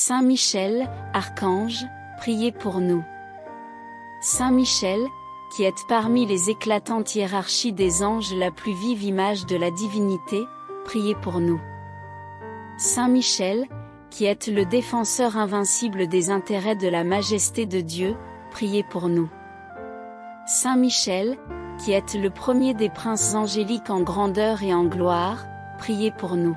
Saint Michel, archange, priez pour nous. Saint Michel, qui êtes parmi les éclatantes hiérarchies des anges la plus vive image de la divinité, priez pour nous. Saint Michel, qui êtes le défenseur invincible des intérêts de la majesté de Dieu, priez pour nous. Saint Michel, qui êtes le premier des princes angéliques en grandeur et en gloire, priez pour nous.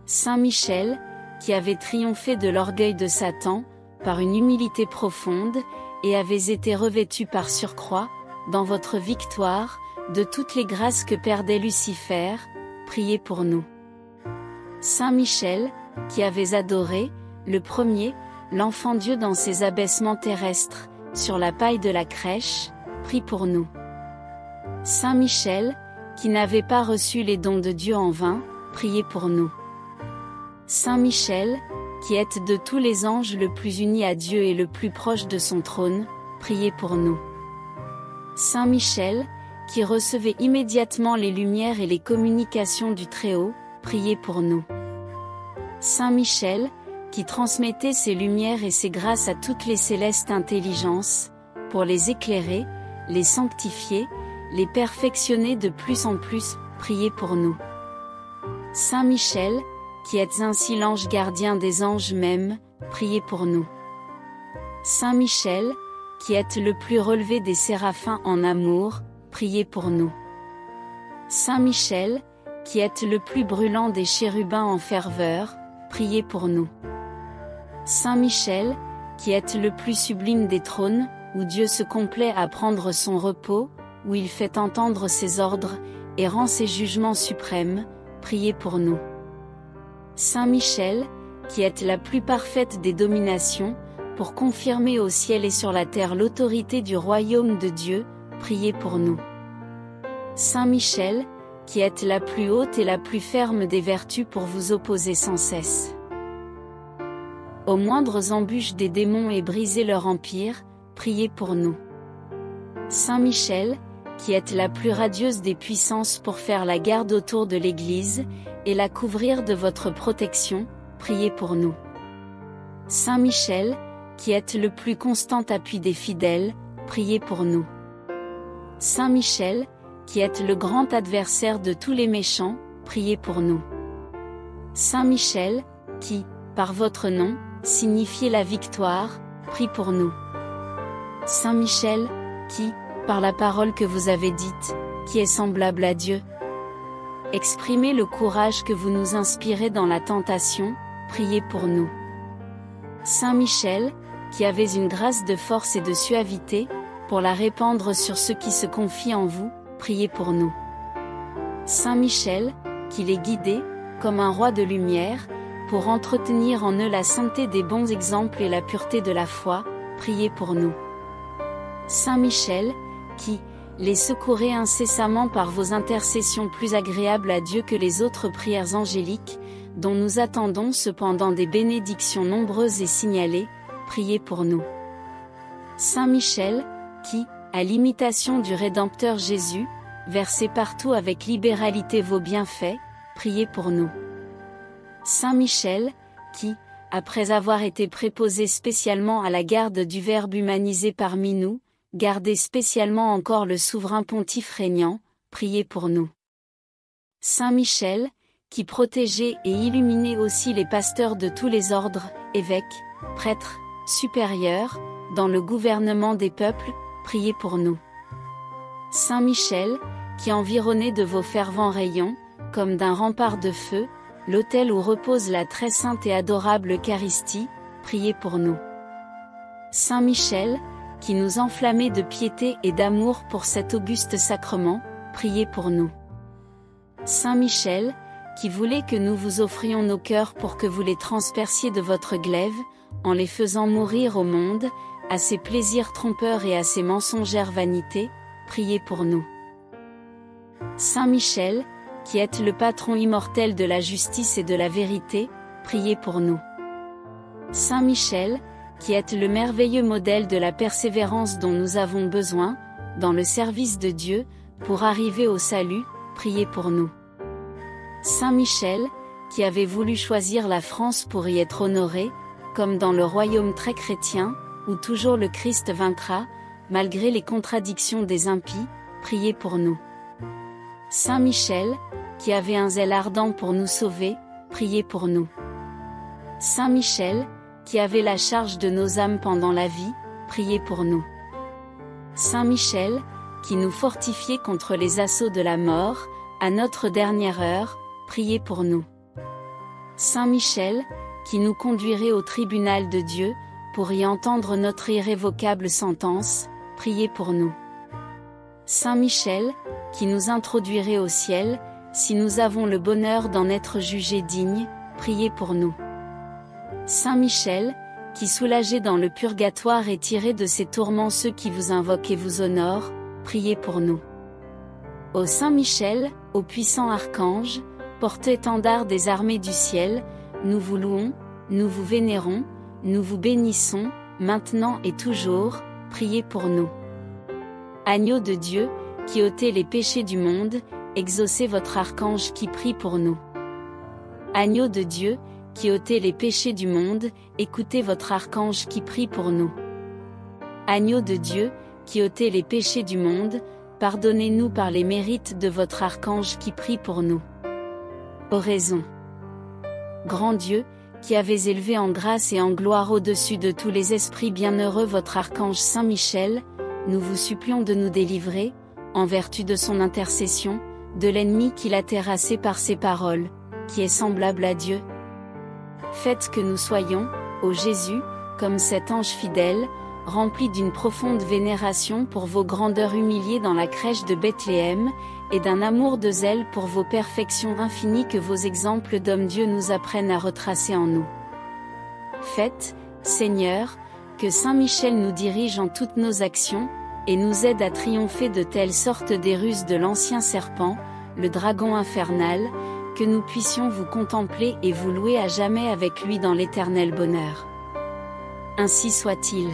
Saint Michel, qui avez triomphé de l'orgueil de Satan, par une humilité profonde, et avez été revêtu par surcroît, dans votre victoire, de toutes les grâces que perdait Lucifer, priez pour nous. Saint Michel, qui avez adoré, le premier, l'enfant Dieu dans ses abaissements terrestres, sur la paille de la crèche, prie pour nous. Saint Michel, qui n'avait pas reçu les dons de Dieu en vain, priez pour nous. Saint Michel, qui êtes de tous les anges le plus uni à Dieu et le plus proche de son trône, priez pour nous. Saint Michel, qui recevez immédiatement les lumières et les communications du Très-Haut, priez pour nous. Saint Michel, qui transmettez ces lumières et ces grâces à toutes les célestes intelligences, pour les éclairer, les sanctifier, les perfectionner de plus en plus, priez pour nous. Saint Michel, qui êtes ainsi l'ange gardien des anges mêmes, priez pour nous. Saint Michel, qui êtes le plus relevé des séraphins en amour, priez pour nous. Saint Michel, qui êtes le plus brûlant des chérubins en ferveur, priez pour nous. Saint Michel, qui êtes le plus sublime des trônes, où Dieu se complaît à prendre son repos, où il fait entendre ses ordres, et rend ses jugements suprêmes, priez pour nous. Saint Michel, qui êtes la plus parfaite des dominations, pour confirmer au ciel et sur la terre l'autorité du royaume de Dieu, priez pour nous. Saint Michel, qui êtes la plus haute et la plus ferme des vertus pour vous opposer sans cesse aux moindres embûches des démons et briser leur empire, priez pour nous. Saint Michel, qui êtes la plus radieuse des puissances pour faire la garde autour de l'Église, et la couvrir de votre protection, priez pour nous. Saint Michel, qui êtes le plus constant appui des fidèles, priez pour nous. Saint Michel, qui êtes le grand adversaire de tous les méchants, priez pour nous. Saint Michel, qui, par votre nom, signifiez la victoire, prie pour nous. Saint Michel, qui, par la parole que vous avez dite, qui est semblable à Dieu, exprimez le courage que vous nous inspirez dans la tentation, priez pour nous. Saint Michel, qui avez une grâce de force et de suavité, pour la répandre sur ceux qui se confient en vous, priez pour nous. Saint Michel, qui les guidez, comme un roi de lumière, pour entretenir en eux la sainteté des bons exemples et la pureté de la foi, priez pour nous. Saint Michel, qui, les secourez incessamment par vos intercessions plus agréables à Dieu que les autres prières angéliques, dont nous attendons cependant des bénédictions nombreuses et signalées, priez pour nous. Saint Michel, qui, à l'imitation du Rédempteur Jésus, versez partout avec libéralité vos bienfaits, priez pour nous. Saint Michel, qui, après avoir été préposé spécialement à la garde du Verbe humanisé parmi nous, gardez spécialement encore le souverain pontife régnant, priez pour nous. Saint Michel, qui protégez et illuminez aussi les pasteurs de tous les ordres, évêques, prêtres, supérieurs, dans le gouvernement des peuples, priez pour nous. Saint Michel, qui environnez de vos fervents rayons, comme d'un rempart de feu, l'autel où repose la très sainte et adorable Eucharistie, priez pour nous. Saint Michel, qui nous enflammez de piété et d'amour pour cet auguste sacrement, priez pour nous. Saint Michel, qui voulez que nous vous offrions nos cœurs pour que vous les transperciez de votre glaive, en les faisant mourir au monde, à ses plaisirs trompeurs et à ses mensongères vanités, priez pour nous. Saint Michel, qui êtes le patron immortel de la justice et de la vérité, priez pour nous. Saint Michel, qui êtes le merveilleux modèle de la persévérance dont nous avons besoin, dans le service de Dieu, pour arriver au salut, priez pour nous. Saint Michel, qui avez voulu choisir la France pour y être honoré, comme dans le royaume très chrétien, où toujours le Christ vaincra, malgré les contradictions des impies, priez pour nous. Saint Michel, qui avait un zèle ardent pour nous sauver, priez pour nous. Saint Michel, qui avait la charge de nos âmes pendant la vie, priez pour nous. Saint Michel, qui nous fortifiait contre les assauts de la mort, à notre dernière heure, priez pour nous. Saint Michel, qui nous conduirait au tribunal de Dieu, pour y entendre notre irrévocable sentence, priez pour nous. Saint Michel, qui nous introduirait au ciel, si nous avons le bonheur d'en être jugés dignes, priez pour nous. Saint Michel, qui soulagez dans le purgatoire et tirez de ses tourments ceux qui vous invoquent et vous honorent, priez pour nous. Ô Saint Michel, ô puissant archange, porte-étendard des armées du ciel, nous vous louons, nous vous vénérons, nous vous bénissons, maintenant et toujours, priez pour nous. Agneau de Dieu, qui ôtez les péchés du monde, exaucez votre archange qui prie pour nous. Agneau de Dieu, qui ôtez les péchés du monde, écoutez votre archange qui prie pour nous. Agneau de Dieu, qui ôtez les péchés du monde, pardonnez-nous par les mérites de votre archange qui prie pour nous. Oraison. Grand Dieu, qui avez élevé en grâce et en gloire au-dessus de tous les esprits bienheureux votre archange Saint Michel, nous vous supplions de nous délivrer, en vertu de son intercession, de l'ennemi qui l'a terrassé par ses paroles, qui est semblable à Dieu. Faites que nous soyons, ô Jésus, comme cet ange fidèle, rempli d'une profonde vénération pour vos grandeurs humiliées dans la crèche de Bethléem, et d'un amour de zèle pour vos perfections infinies que vos exemples d'hommes Dieu nous apprennent à retracer en nous. Faites, Seigneur, que Saint Michel nous dirige en toutes nos actions, et nous aide à triompher de telle sorte des ruses de l'ancien serpent, le dragon infernal, que nous puissions vous contempler et vous louer à jamais avec lui dans l'éternel bonheur. Ainsi soit-il.